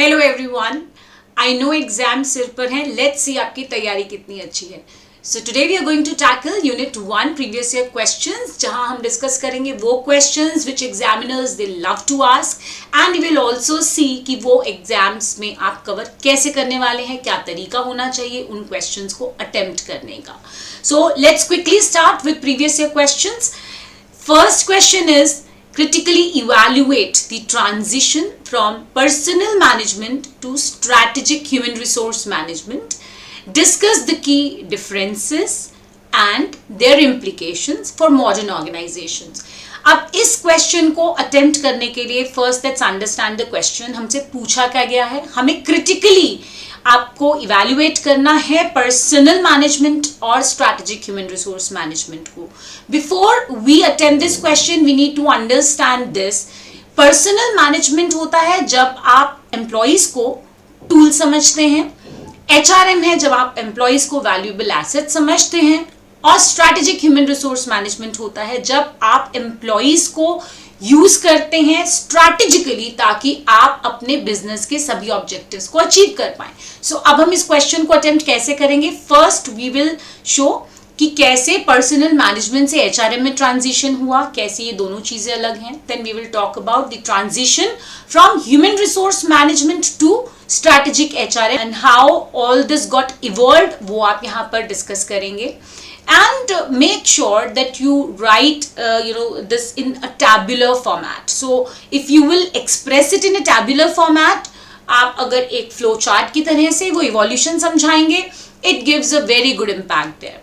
Hello everyone, I know exam सिर पर हैं. लेट्स सी आपकी तैयारी कितनी अच्छी है. So today we are going to tackle unit 1 previous year questions, जहां हम डिस्कस करेंगे वो questions which examiners they love to ask, and we will also see कि वो एग्जाम्स में आप कवर कैसे करने वाले हैं, क्या तरीका होना चाहिए उन क्वेश्चंस को अटेम्प्ट करने का. So let's quickly start with previous year questions. First question is, critically evaluate the transition from personal management to strategic human resource management. Discuss the key differences and their implications for modern organizations. अब इस question को attempt करने के लिए first let's understand the question. हमसे पूछा क्या गया है, हमें क्रिटिकली आपको इवैल्यूएट करना है पर्सनल मैनेजमेंट और स्ट्रैटेजिक ह्यूमन रिसोर्स मैनेजमेंट को. Before we attempt this question we need to understand this. Personnel management होता है जब आप एम्प्लॉइज को टूल समझते हैं. HRM है जब आप एम्प्लॉइज को वैल्यूएबल एसेट समझते हैं. और स्ट्रैटेजिक ह्यूमन रिसोर्स मैनेजमेंट होता है जब आप एम्प्लॉइज को यूज करते हैं स्ट्रैटेजिकली ताकि आप अपने बिजनेस के सभी ऑब्जेक्टिव्स को अचीव कर पाएं. सो अब हम इस क्वेश्चन को अटेम्प्ट कैसे करेंगे. फर्स्ट वी विल शो कि कैसे पर्सनल मैनेजमेंट से HRM में ट्रांजिशन हुआ, कैसे ये दोनों चीजें अलग हैं. Then we will talk about the transition from human resource management to strategic HRM and how all this got evolved, वो आप यहाँ पर डिस्कस करेंगे. And make sure that you write this in a tabular format. So if you will express it in a tabular format, आप अगर एक flow chart की तरह से वो इवोल्यूशन समझाएंगे, it gives a very good impact there.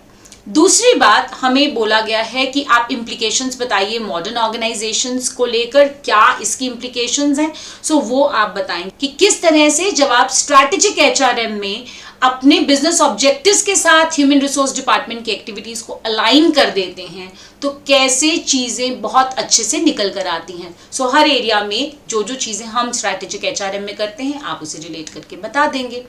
दूसरी बात हमें बोला गया है कि आप इम्प्लीकेशंस बताइए मॉडर्न ऑर्गेनाइजेशंस को लेकर, क्या इसकी इम्प्लीकेशंस हैं. सो वो आप बताएंगे कि किस तरह से जब आप स्ट्रैटेजिक HRM में अपने बिजनेस ऑब्जेक्टिव्स के साथ ह्यूमन रिसोर्स डिपार्टमेंट की एक्टिविटीज को अलाइन कर देते हैं तो कैसे चीजें बहुत अच्छे से निकल कर आती हैं. सो हर एरिया में जो जो चीजें हम स्ट्रैटेजिक HRM में करते हैं आप उसे रिलेट करके बता देंगे.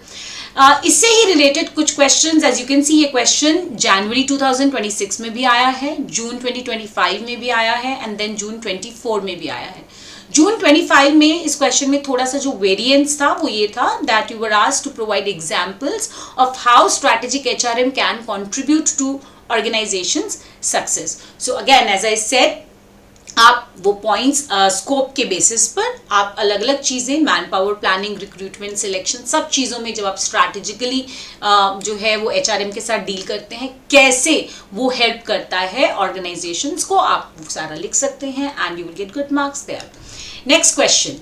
इससे ही रिलेटेड कुछ questions, as you can see, ये क्वेश्चन जनवरी 2026 में भी आया है, जून 2025 में भी आया है एंड देन जून 24 में भी आया है. जून 25 में इस क्वेश्चन में थोड़ा सा जो वेरिएंस था वो ये था that you were asked to provide examples of how strategic HRM can contribute to organisations success. So again as I said, आप वो पॉइंट्स स्कोप के बेसिस पर आप अलग अलग चीज़ें, man power planning, recruitment, selection, सब चीज़ों में जब आप स्ट्रैटेजिकली जो है वो HRM के साथ डील करते हैं, कैसे वो हेल्प करता है ऑर्गेनाइजेशंस को, आप वो सारा लिख सकते हैं and you will get good marks there. Next question.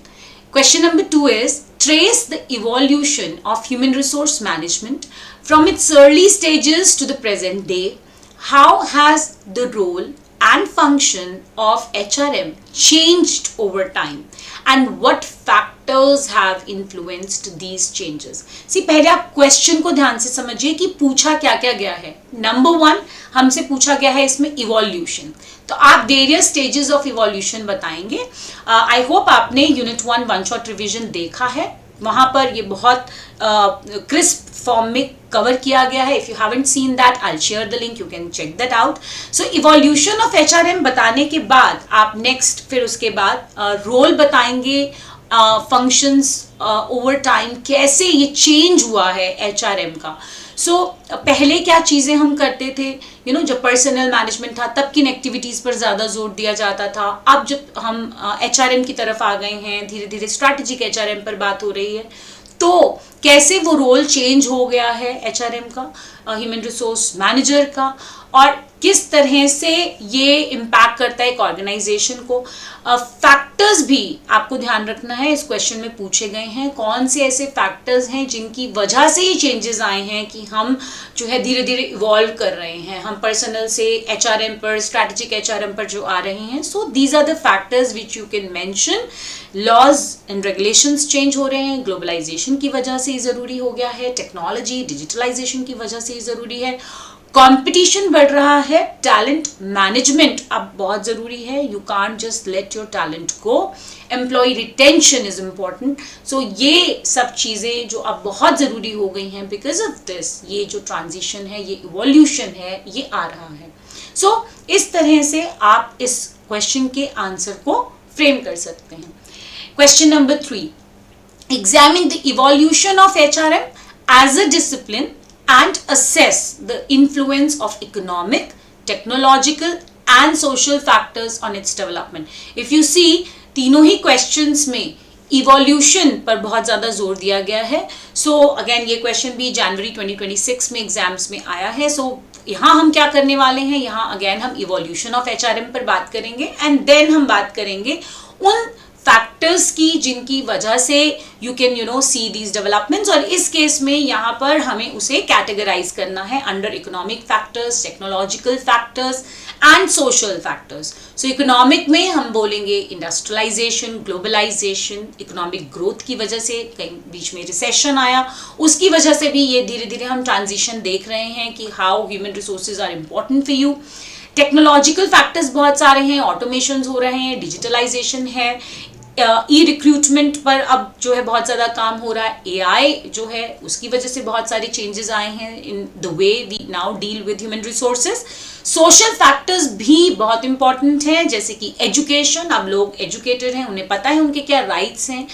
Question number 2 is, trace the evolution of human resource management from its early stages to the present day. How has the role and function of HRM changed over time? And what factors have influenced these changes? See, पहले आप question को ध्यान से समझिए कि पूछा क्या क्या गया है. नंबर 1 हमसे पूछा गया है इसमें इवोल्यूशन, तो आप वेरियस स्टेजेस ऑफ इवोल्यूशन बताएंगे. आई होप आपने यूनिट 1 वन शॉट रिवीजन देखा है, वहां पर ये बहुत क्रिस्प फॉर्म में कवर किया गया है. If you haven't seen that, I will share the link, you can check that out. So evolution of HRM बताने के बाद आप नेक्स्ट फिर उसके बाद रोल बताएंगे, फंक्शंस ओवर टाइम कैसे ये चेंज हुआ है HRM का. सो पहले क्या चीज़ें हम करते थे, जब पर्सनल मैनेजमेंट था तब किन एक्टिविटीज़ पर ज़्यादा जोर दिया जाता था. अब जब हम HRM की तरफ आ गए हैं, धीरे धीरे स्ट्रैटेजिक HRM पर बात हो रही है, तो कैसे वो रोल चेंज हो गया है HRM का, ह्यूमन रिसोर्स मैनेजर का, और किस तरह से ये इम्पैक्ट करता है एक ऑर्गेनाइजेशन को. फैक्टर्स भी आपको ध्यान रखना है, इस क्वेश्चन में पूछे गए हैं कौन से ऐसे फैक्टर्स हैं जिनकी वजह से ये चेंजेस आए हैं कि हम जो है धीरे धीरे इवॉल्व कर रहे हैं, हम पर्सनल से HRM पर, स्ट्रैटेजिक HRM पर जो आ रहे हैं. So these are the factors which you can mention. Laws and regulations change हो रहे हैं, ग्लोबलाइजेशन की वजह से ये ज़रूरी हो गया है, टेक्नोलॉजी, डिजिटलाइजेशन की वजह से ये ज़रूरी है, कंपटीशन बढ़ रहा है, टैलेंट मैनेजमेंट अब बहुत ज़रूरी है, you can't just let your talent go, employee retention is important. So ये सब चीज़ें जो अब बहुत ज़रूरी हो गई हैं बिकॉज ऑफ दिस, ये जो ट्रांजिशन है, ये इवोल्यूशन है, ये आ रहा है. सो इस तरह से आप इस क्वेश्चन के आंसर को फ्रेम कर सकते हैं. Question number 3, examine the evolution of HRM as a discipline and assess the influence of economic, technological and social factors on its development. If you see, तीनों ही questions में इवोल्यूशन पर बहुत ज़्यादा जोर दिया गया है. सो अगेन ये क्वेश्चन भी जनवरी 2026 में एग्जाम्स में आया है. सो यहाँ हम क्या करने वाले हैं, यहाँ अगेन हम इवोल्यूशन ऑफ HRM पर बात करेंगे एंड देन हम बात करेंगे उन फैक्टर्स की जिनकी वजह से you can see these developments. और इस केस में यहाँ पर हमें उसे कैटेगराइज करना है under economic factors, technological factors and social factors. So economic में हम बोलेंगे इंडस्ट्रियलाइजेशन, ग्लोबलाइजेशन, इकोनॉमिक ग्रोथ की वजह से कहीं बीच में रिसेशन आया, उसकी वजह से भी ये धीरे धीरे हम ट्रांजिशन देख रहे हैं कि how human resources are important for you. Technological factors बहुत सारे हैं, ऑटोमेशन हो रहे हैं, डिजिटलाइजेशन है, ई रिक्रूटमेंट पर अब जो है बहुत ज़्यादा काम हो रहा है, एआई जो है उसकी वजह से बहुत सारे चेंजेस आए हैं in the way we now deal with human resources. Social factors भी बहुत इंपॉर्टेंट हैं, जैसे कि एजुकेशन. अब लोग एजुकेटेड हैं, उन्हें पता है उनके क्या राइट्स हैं,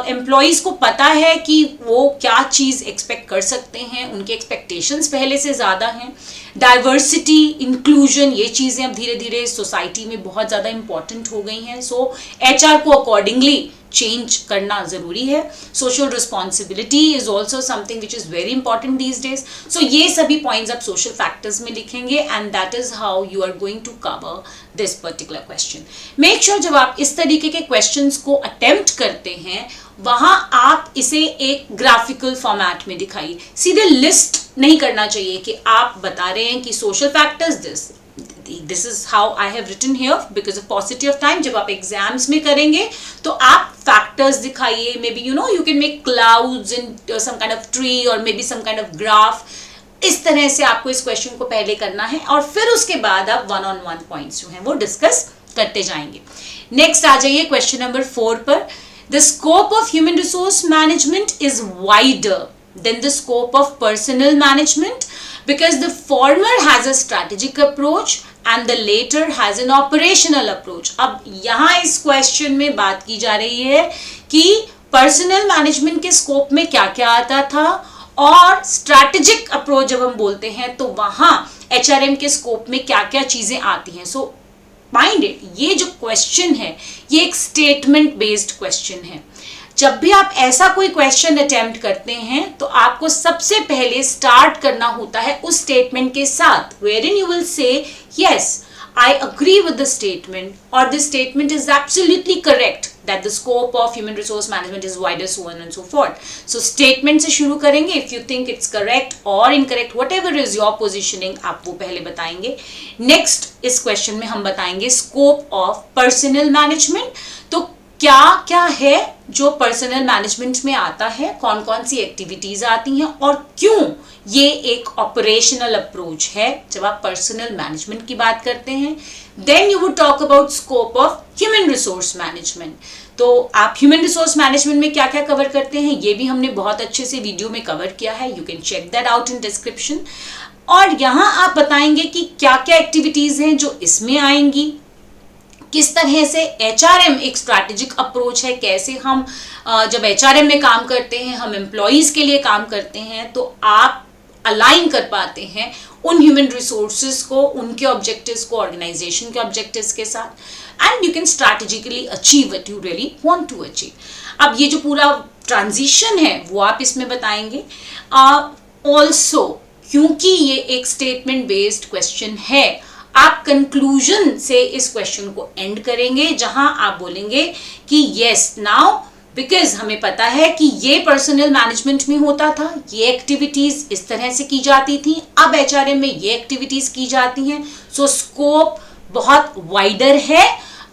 एम्प्लॉयज़ को पता है कि वो क्या चीज़ एक्सपेक्ट कर सकते हैं, उनके एक्सपेक्टेशंस पहले से ज़्यादा हैं. डाइवर्सिटी, इंक्लूजन, ये चीज़ें अब धीरे धीरे सोसाइटी में बहुत ज़्यादा इंपॉर्टेंट हो गई हैं. सो HR को अकॉर्डिंगली चेंज करना ज़रूरी है. Social responsibility is also something which is very important these days. So ये सभी पॉइंट्स आप सोशल फैक्टर्स में लिखेंगे and that is how you are going to cover this particular question. Make sure जब आप इस तरीके के क्वेश्चंस को अटेम्प्ट करते हैं वहां आप इसे एक ग्राफिकल फॉर्मेट में दिखाइए. सीधे लिस्ट नहीं करना चाहिए कि आप बता रहे हैं कि social factors this is how I have written here because of paucity of time. जब आप एग्जाम्स में करेंगे तो आप फैक्टर्स दिखाइए. Maybe you can make clouds in some kind of tree और maybe some kind of graph. इस तरह से आपको इस क्वेश्चन को पहले करना है और फिर उसके बाद आप 1-on-1 पॉइंट्स जो हैं वो डिस्कस करते जाएंगे. नेक्स्ट आ जाइए क्वेश्चन नंबर 4 पर. The scope of human resource management is wider than the scope of personal management because the former has a strategic approach and the later has an operational approach. अब यहाँ इस question में बात की जा रही है कि पर्सनल मैनेजमेंट के स्कोप में क्या क्या आता था और स्ट्रैटेजिक अप्रोच जब हम बोलते हैं तो वहाँ HRM के स्कोप में क्या क्या चीज़ें आती हैं. सो माइंड इट, ये जो क्वेश्चन है ये एक स्टेटमेंट बेस्ड क्वेश्चन है. जब भी आप ऐसा कोई क्वेश्चन अटेम्प्ट करते हैं तो आपको सबसे पहले स्टार्ट करना होता है उस स्टेटमेंट के साथ wherein you will say yes I agree with the statement or this statement is absolutely correct that the scope of human resource management is wider, so on and so forth. So statement से शुरू करेंगे. If you think it's correct or incorrect, whatever is your positioning, आप वो पहले बताएंगे. Next इस question में हम बताएंगे scope of personal management. तो क्या क्या है जो पर्सनल मैनेजमेंट में आता है, कौन कौन सी एक्टिविटीज आती हैं और क्यों ये एक ऑपरेशनल अप्रोच है जब आप पर्सनल मैनेजमेंट की बात करते हैं. Then you would talk about scope of human resource management. तो आप ह्यूमन रिसोर्स मैनेजमेंट में क्या क्या कवर करते हैं ये भी हमने बहुत अच्छे से वीडियो में कवर किया है. You can check that out in description. और यहाँ आप बताएंगे कि क्या क्या एक्टिविटीज हैं जो इसमें आएंगी, किस तरह से HRM एक स्ट्रैटेजिक अप्रोच है, कैसे हम जब HRM में काम करते हैं, हम एम्प्लॉयज़ के लिए काम करते हैं तो आप अलाइन कर पाते हैं उन ह्यूमन रिसोर्सेज को, उनके ऑब्जेक्टिव्स को ऑर्गेनाइजेशन के ऑब्जेक्टिव्स के साथ and you can strategically achieve what you really want to achieve. अब ये जो पूरा ट्रांजिशन है वो आप इसमें बताएंगे. ऑल्सो क्योंकि ये एक स्टेटमेंट बेस्ड क्वेश्चन है आप कंक्लूजन से इस क्वेश्चन को एंड करेंगे जहां आप बोलेंगे कि यस नाउ बिकॉज हमें पता है कि ये पर्सनल मैनेजमेंट में होता था, ये एक्टिविटीज इस तरह से की जाती थी, अब HRM में ये एक्टिविटीज की जाती हैं. सो स्कोप बहुत वाइडर है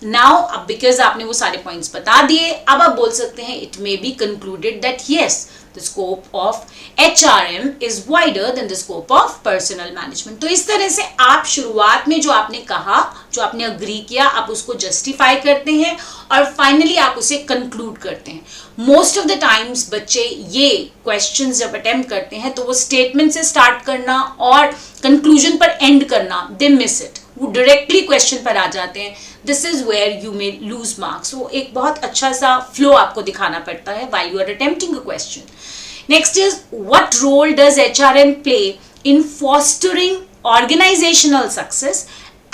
नाउ. अब बिकॉज आपने वो सारे पॉइंट्स बता दिए, अब आप बोल सकते हैं it may be concluded that yes the scope of HRM is wider than the scope of personal management. तो इस तरह से आप शुरुआत में जो आपने कहा, जो आपने अग्री किया, आप उसको जस्टिफाई करते हैं और फाइनली आप उसे कंक्लूड करते हैं. मोस्ट ऑफ द टाइम्स बच्चे ये क्वेश्चंस जब अटेम्प्ट करते हैं तो वो स्टेटमेंट से स्टार्ट करना और कंक्लूजन पर एंड करना दे मिस इट. वो डायरेक्टली क्वेश्चन पर आ जाते हैं, this is where you may lose marks. वो एक बहुत अच्छा सा फ्लो आपको दिखाना पड़ता है while you are attempting a question. Next is what role does HRM play in fostering organizational success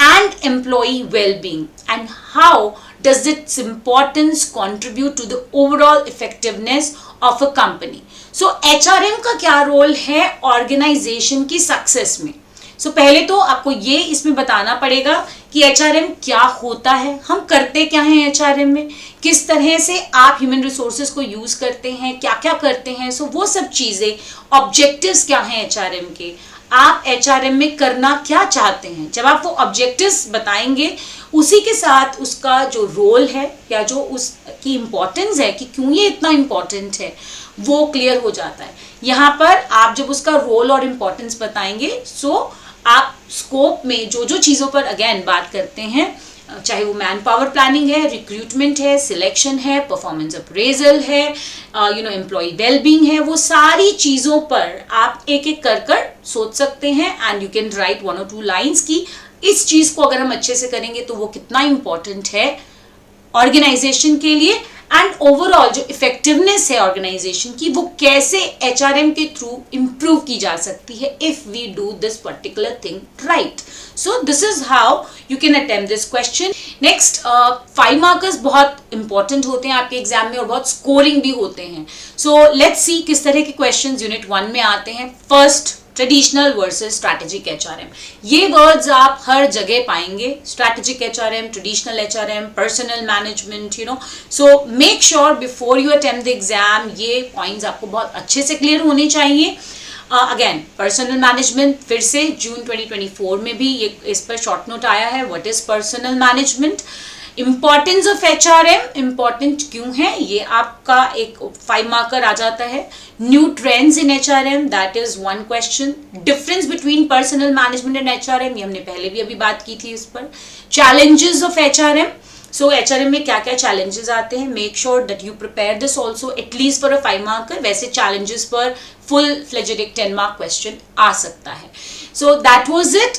and employee well-being, and how does its importance contribute to the overall effectiveness of a company? So HRM का क्या role है organisation की success में? So पहले तो आपको ये इसमें बताना पड़ेगा कि HRM क्या होता है, हम करते क्या हैं HRM में, किस तरह से आप ह्यूमन रिसोर्सेज को यूज करते हैं, क्या क्या करते हैं, सो वो सब चीजें, ऑब्जेक्टिव्स क्या हैं HRM के, आप HRM में करना क्या चाहते हैं। जब आप वो ऑब्जेक्टिव्स बताएंगे उसी के साथ उसका जो रोल है या जो उसकी इम्पोर्टेंस है कि क्यों ये इतना इम्पोर्टेंट है वो क्लियर हो जाता है। यहाँ पर आप जब उसका रोल और इम्पोर्टेंस बताएंगे सो आप स्कोप में जो जो चीज़ों पर अगेन बात करते हैं, चाहे वो मैन पावर प्लानिंग है, रिक्रूटमेंट है, सिलेक्शन है, परफॉर्मेंस अप्रेजल है, एम्प्लॉय वेलबींग है, वो सारी चीज़ों पर आप एक एक कर कर सोच सकते हैं and you can write 1 or 2 lines की इस चीज़ को अगर हम अच्छे से करेंगे तो वो कितना इम्पॉर्टेंट है ऑर्गेनाइजेशन के लिए एंड ओवरऑल जो इफेक्टिवनेस है ऑर्गेनाइजेशन की वो कैसे HRM के थ्रू इम्प्रूव की जा सकती है if we do this particular thing right. So this is how you can attempt this question. Next 5 markers बहुत इंपॉर्टेंट होते हैं आपके एग्जाम में और बहुत स्कोरिंग भी होते हैं। सो लेट्स सी किस तरह के क्वेश्चन यूनिट 1 में आते हैं। First, traditional versus strategic HRM। ये वर्ड्स आप हर जगह पाएंगे, strategic HRM, traditional HRM, personal management, so make sure before you attempt the exam ये पॉइंट्स आपको बहुत अच्छे से क्लियर होने चाहिए। अगेन पर्सनल मैनेजमेंट फिर से जून 2024 में भी ये इस पर शॉर्ट नोट आया है, what is personal management. Importance of HRM, important क्यों है ये आपका एक 5 मार्कर आ जाता है। New trends in HRM, that is 1 question. Difference between personal management and HRM, ये हमने पहले भी अभी बात की थी इस पर। Challenges of HRM, so HRM में क्या क्या चैलेंजेस आते हैं, make sure that you prepare this also at least for a 5 marker. वैसे चैलेंजेस पर फुल फ्लेजेड 10 मार्क क्वेश्चन आ सकता है। So that was it.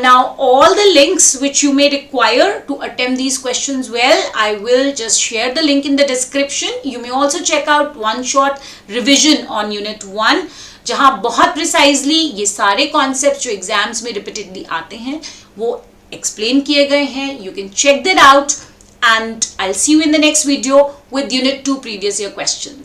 Now all the links which you may require to attempt these questions well, I will just share the link in the description. You may also check out one short revision on unit 1 जहाँ बहुत precisely ये सारे concepts जो exams में repeatedly आते हैं वो explain किए गए हैं. You can check that out and I'll see you in the next video with unit 2 previous year questions.